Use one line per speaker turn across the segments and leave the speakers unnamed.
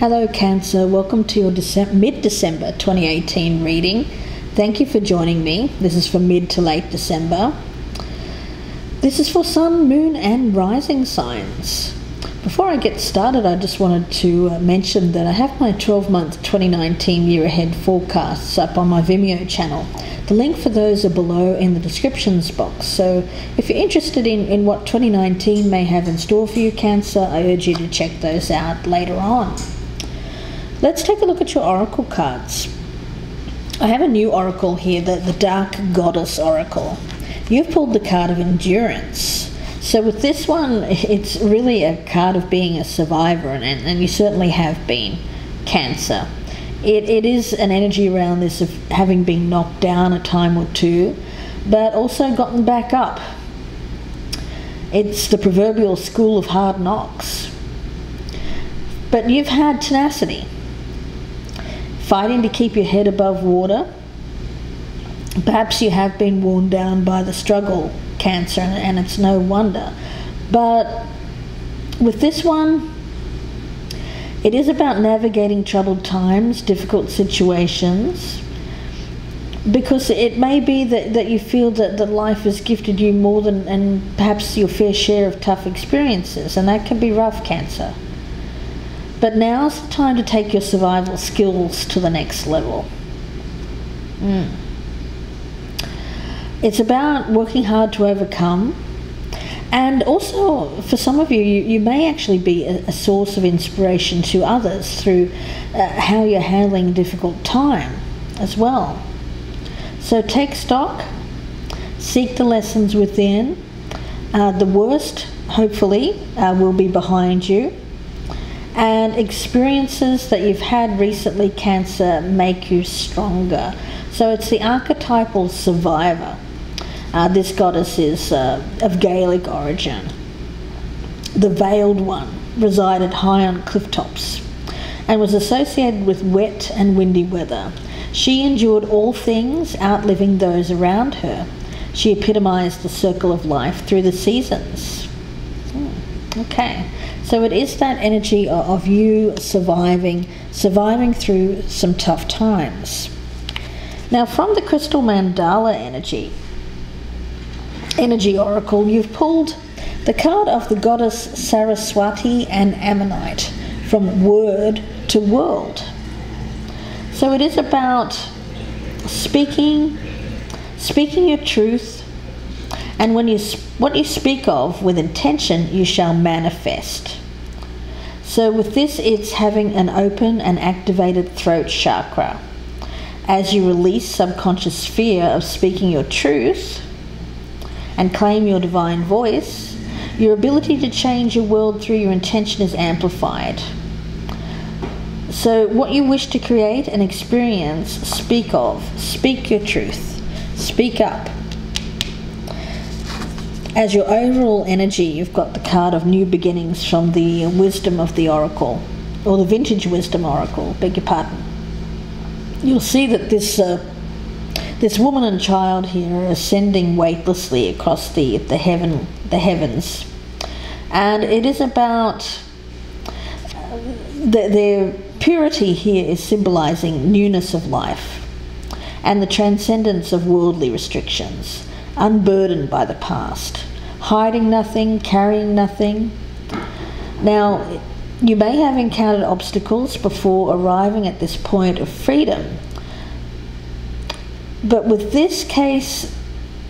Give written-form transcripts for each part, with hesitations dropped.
Hello Cancer, welcome to your mid-December 2018 reading. Thank you for joining me. This is for mid to late December. This is for Sun, Moon and Rising signs. Before I get started, I just wanted to mention that I have my 12-month 2019 year ahead forecasts up on my Vimeo channel. The link for those are below in the descriptions box, so if you're interested in what 2019 may have in store for you, Cancer, I urge you to check those out later on. Let's take a look at your oracle cards. I have a new oracle here, the Dark Goddess Oracle. You've pulled the card of Endurance. So with this one, it's really a card of being a survivor, and you certainly have been, Cancer. It is an energy around this of having been knocked down a time or two, but also gotten back up. It's the proverbial school of hard knocks. But you've had tenacity, fighting to keep your head above water. Perhaps you have been worn down by the struggle, Cancer, and it's no wonder. But with this one, it is about navigating troubled times, difficult situations, because it may be that you feel that life has gifted you more than and perhaps your fair share of tough experiences, and that can be rough, Cancer. But now's the time to take your survival skills to the next level. It's about working hard to overcome. And also, for some of you, you may actually be a source of inspiration to others through how you're handling a difficult time as well. So take stock, seek the lessons within. The worst, hopefully, will be behind you. And experiences that you've had recently, Cancer, make you stronger. So it's the archetypal survivor. This goddess is of Gaelic origin. The Veiled One resided high on cliff tops and was associated with wet and windy weather. She endured all things, outliving those around her. She epitomized the circle of life through the seasons. Okay, so it is that energy of you surviving through some tough times. Now, from the Crystal Mandala energy oracle, you've pulled the card of the goddess Saraswati and Ammonite, from word to world. So it is about speaking your truth, and what you speak of with intention, you shall manifest. So with this, it's having an open and activated throat chakra. As you release subconscious fear of speaking your truth and claim your divine voice, your ability to change your world through your intention is amplified. So what you wish to create and experience, speak of. Speak your truth. Speak up. As your overall energy, you've got the card of New Beginnings from the Wisdom of the Oracle, or the Vintage Wisdom Oracle, beg your pardon. You'll see that this woman and child here are ascending weightlessly across the heavens, and it is about their purity here is symbolizing newness of life and the transcendence of worldly restrictions, unburdened by the past, hiding nothing, carrying nothing. Now, you may have encountered obstacles before arriving at this point of freedom, but with this case,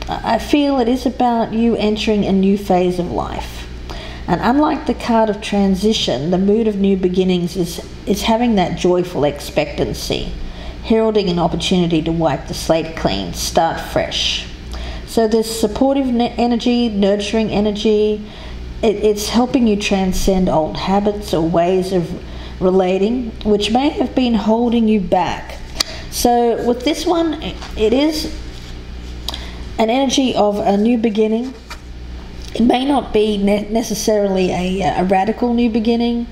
I feel it is about you entering a new phase of life. And unlike the card of transition, the mood of new beginnings is having that joyful expectancy, heralding an opportunity to wipe the slate clean, start fresh. So there's supportive energy, nurturing energy. It's helping you transcend old habits or ways of relating, which may have been holding you back. So with this one, it is an energy of a new beginning. It may not be necessarily a radical new beginning,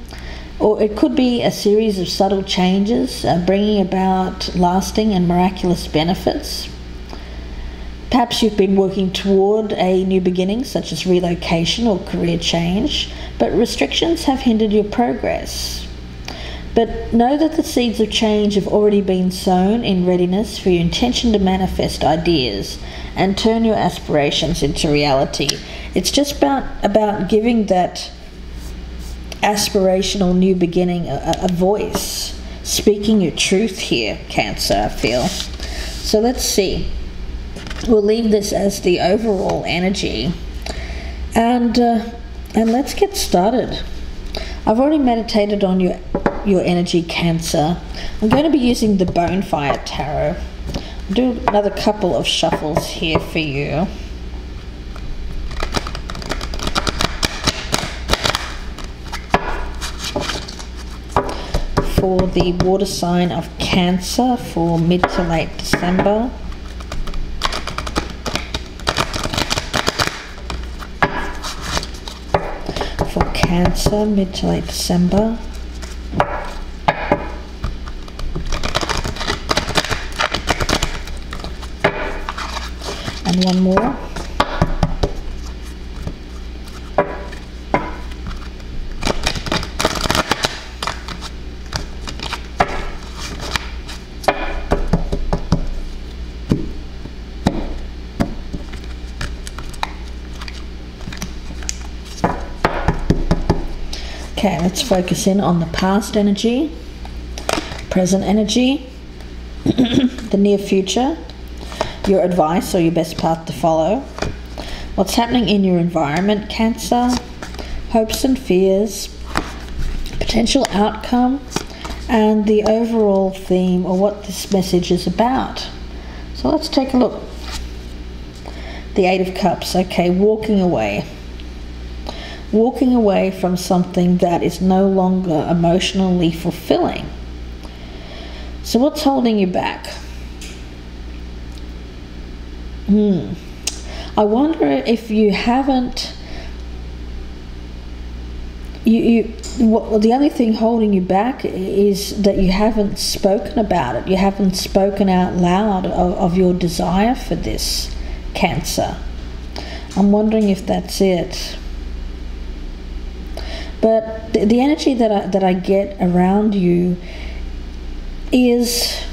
or it could be a series of subtle changes, bringing about lasting and miraculous benefits. Perhaps you've been working toward a new beginning, such as relocation or career change, but restrictions have hindered your progress. But know that the seeds of change have already been sown in readiness for your intention to manifest ideas and turn your aspirations into reality. It's just about giving that aspirational new beginning a voice, speaking your truth here, Cancer, I feel. So let's see. We'll leave this as the overall energy, and let's get started. I've already meditated on your energy, Cancer. I'm going to be using the Bonefire Tarot. I'll do another couple of shuffles here for you. For the water sign of Cancer for mid to late December. For Cancer, mid to late December. And one more. Okay, let's focus in on the past energy, present energy, the near future, your advice or your best path to follow, what's happening in your environment, Cancer, hopes and fears, potential outcome, and the overall theme or what this message is about. So let's take a look. The Eight of Cups, okay, walking away. Walking away from something that is no longer emotionally fulfilling. So what's holding you back? I wonder if you haven't, the only thing holding you back is that you haven't spoken about it. You haven't spoken out loud of your desire for this, Cancer. I'm wondering if that's it. But the energy that I get around you is,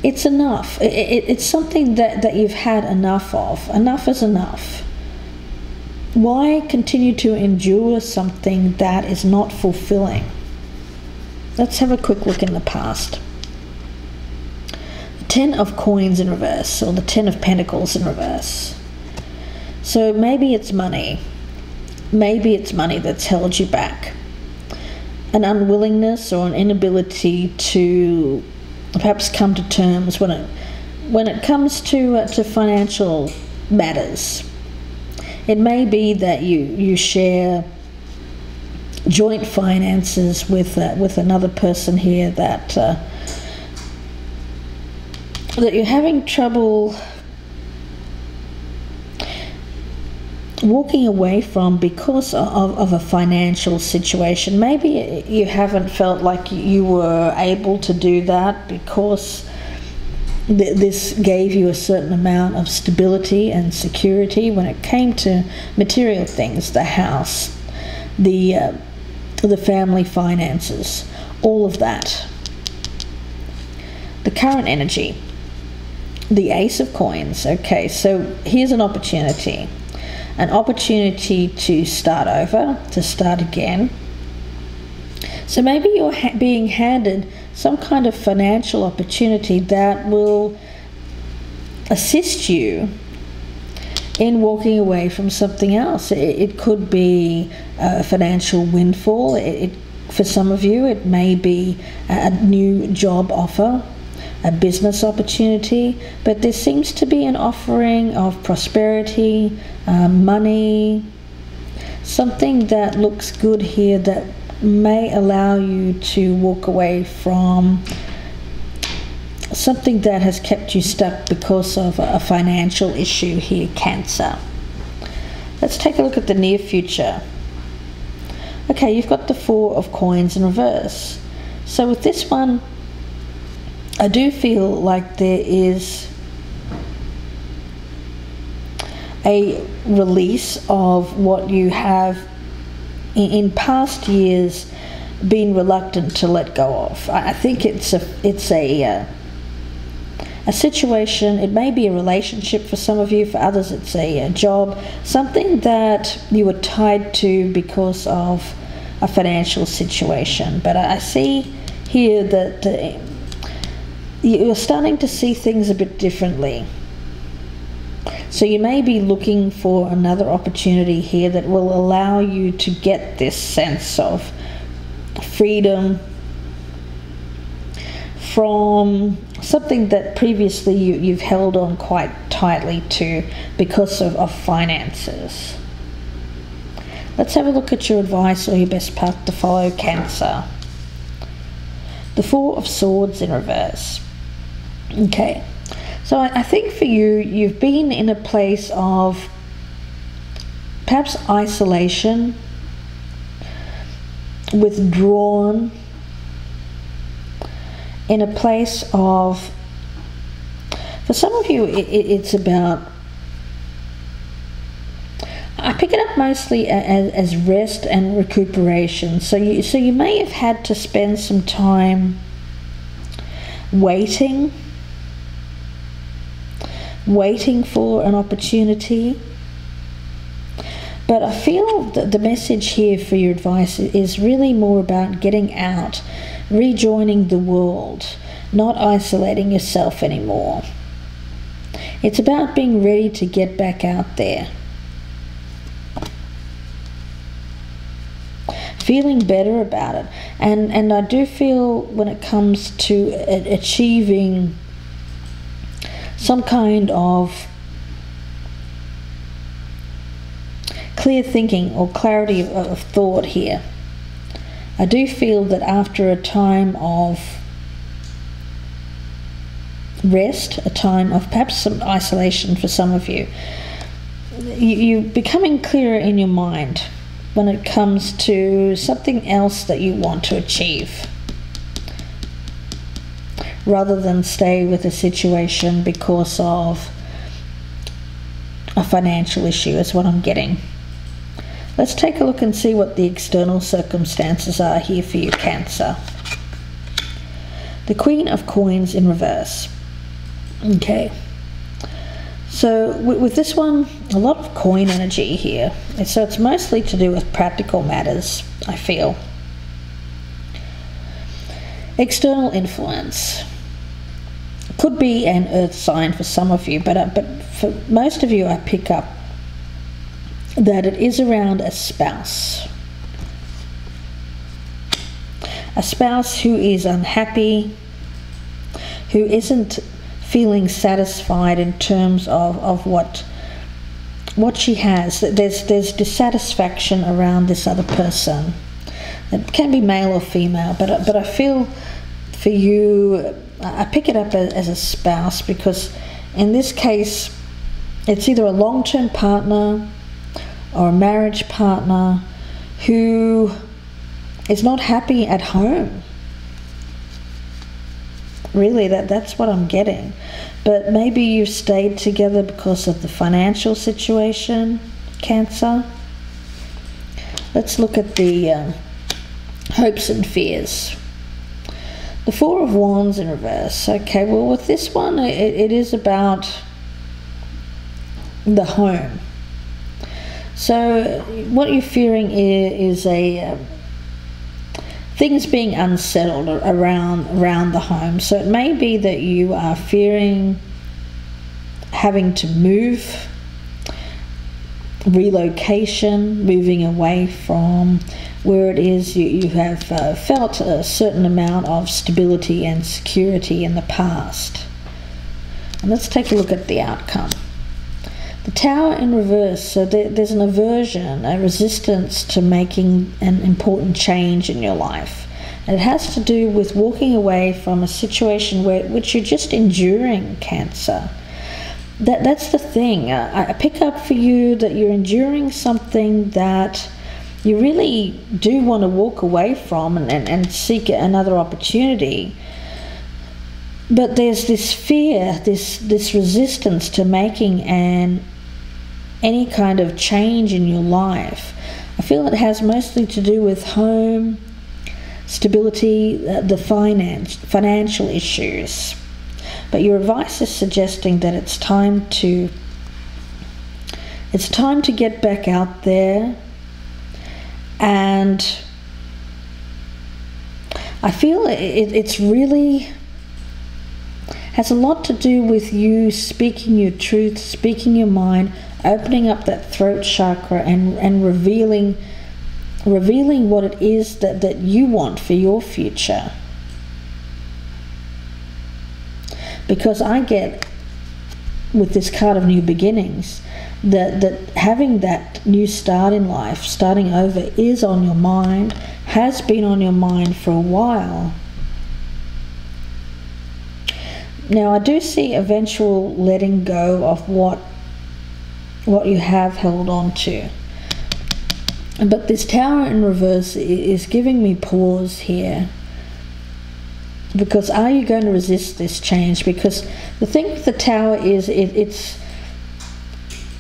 it's enough. It's something that you've had enough of. Enough is enough. Why continue to endure something that is not fulfilling? Let's have a quick look in the past. The Ten of Coins in reverse, or the Ten of Pentacles in reverse. So maybe it's money. Maybe it's money that's held you back. An unwillingness or an inability to perhaps come to terms when it comes to financial matters. It may be that you share joint finances with another person here that you're having trouble walking away from because of a financial situation. Maybe you haven't felt like you were able to do that because this gave you a certain amount of stability and security when it came to material things, the house, the family finances, all of that. The current energy, the Ace of Coins. Okay, so here's an opportunity. An opportunity to start over, to start again. So maybe you're being handed some kind of financial opportunity that will assist you in walking away from something else. It could be a financial windfall. For some of you, it may be a new job offer, a business opportunity, but there seems to be an offering of prosperity, money, something that looks good here that may allow you to walk away from something that has kept you stuck because of a financial issue here, Cancer. Let's take a look at the near future. Okay, you've got the Four of Coins in reverse. So with this one, I do feel like there is a release of what you have in past years been reluctant to let go of. I think it's a situation. It may be a relationship for some of you. For others, it's a job, something that you were tied to because of a financial situation. But I see here that you're starting to see things a bit differently. So you may be looking for another opportunity here that will allow you to get this sense of freedom from something that previously you've held on quite tightly to because of finances. Let's have a look at your advice or your best path to follow, Cancer. The Four of Swords in reverse. Okay, so I think for you, you've been in a place of perhaps isolation, withdrawn, in a place of, for some of you, it's about, I pick it up mostly as rest and recuperation. So you may have had to spend some time waiting for an opportunity. But I feel that the message here for your advice is really more about getting out, rejoining the world, not isolating yourself anymore. It's about being ready to get back out there. Feeling better about it. And I do feel when it comes to achieving some kind of clear thinking or clarity of thought here, I do feel that after a time of rest, a time of perhaps some isolation for some of you, you're becoming clearer in your mind when it comes to something else that you want to achieve, rather than stay with a situation because of a financial issue, is what I'm getting. Let's take a look and see what the external circumstances are here for you, Cancer. The Queen of Coins in reverse. Okay. So with this one, a lot of coin energy here. So it's mostly to do with practical matters, I feel. External influence. Could be an earth sign for some of you, but for most of you I pick up that it is around a spouse. A spouse who is unhappy, who isn't feeling satisfied in terms of what she has. There's dissatisfaction around this other person. It can be male or female, but I feel for you, I pick it up as a spouse, because in this case it's either a long-term partner or a marriage partner who is not happy at home. Really, that's what I'm getting. But maybe you've stayed together because of the financial situation, Cancer. Let's look at the hopes and fears. The Four of Wands in reverse. Okay, well with this one, it is about the home. So what you're fearing is things being unsettled around the home. So it may be that you are fearing having to move, relocation, moving away from where it is you have felt a certain amount of stability and security in the past. And let's take a look at the outcome. The Tower in reverse. So there's an aversion, a resistance to making an important change in your life. And it has to do with walking away from a situation which you're just enduring, Cancer. That's the thing. I pick up for you that you're enduring something that you really do want to walk away from and seek another opportunity. But there's this fear, this resistance to making any kind of change in your life. I feel it has mostly to do with home, stability, the financial issues. But your advice is suggesting that it's time to get back out there, and I feel it's really has a lot to do with you speaking your truth, speaking your mind, opening up that throat chakra and revealing what it is that you want for your future. Because I get, with this card of new beginnings, that having that new start in life, starting over, is on your mind, has been on your mind for a while. Now I do see eventual letting go of what you have held on to. But this Tower in reverse is giving me pause here. Because are you going to resist this change? Because the thing with the Tower is it's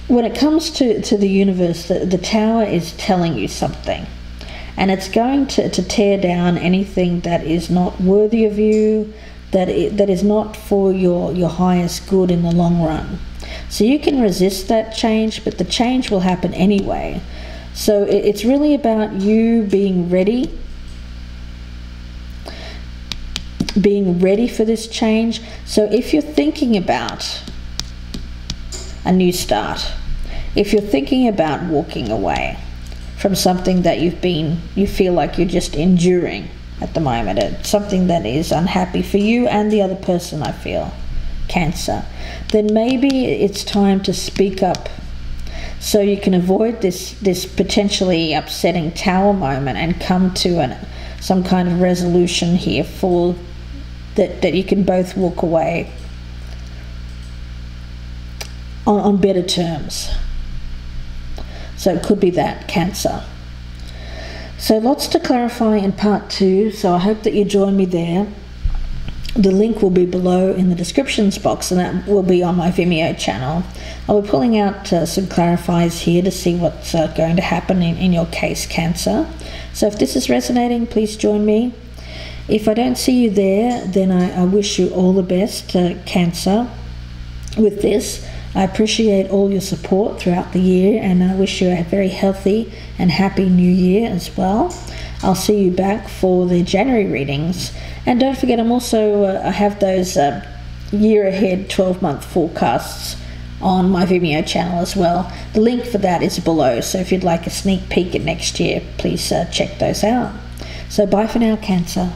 when it comes to the universe, the Tower is telling you something. And it's going to tear down anything that is not worthy of you, that is not for your highest good in the long run. So you can resist that change, but the change will happen anyway. So it's really about you being ready for this change. So if you're thinking about a new start, if you're thinking about walking away from something that you feel like you're just enduring at the moment, it's something that is unhappy for you and the other person, I feel, Cancer, then maybe it's time to speak up so you can avoid this potentially upsetting Tower moment and come to some kind of resolution here for that you can both walk away on better terms. So it could be that, Cancer. So lots to clarify in part 2, so I hope that you join me there. The link will be below in the descriptions box, and that will be on my Vimeo channel. I'll be pulling out some clarifiers here to see what's going to happen in your case, Cancer. So if this is resonating, please join me. If I don't see you there, then I wish you all the best, Cancer, with this. I appreciate all your support throughout the year, and I wish you a very healthy and happy new year as well. I'll see you back for the January readings. And don't forget, I'm also, I have those year ahead 12-month forecasts on my Vimeo channel as well. The link for that is below, so if you'd like a sneak peek at next year, please check those out. So bye for now, Cancer.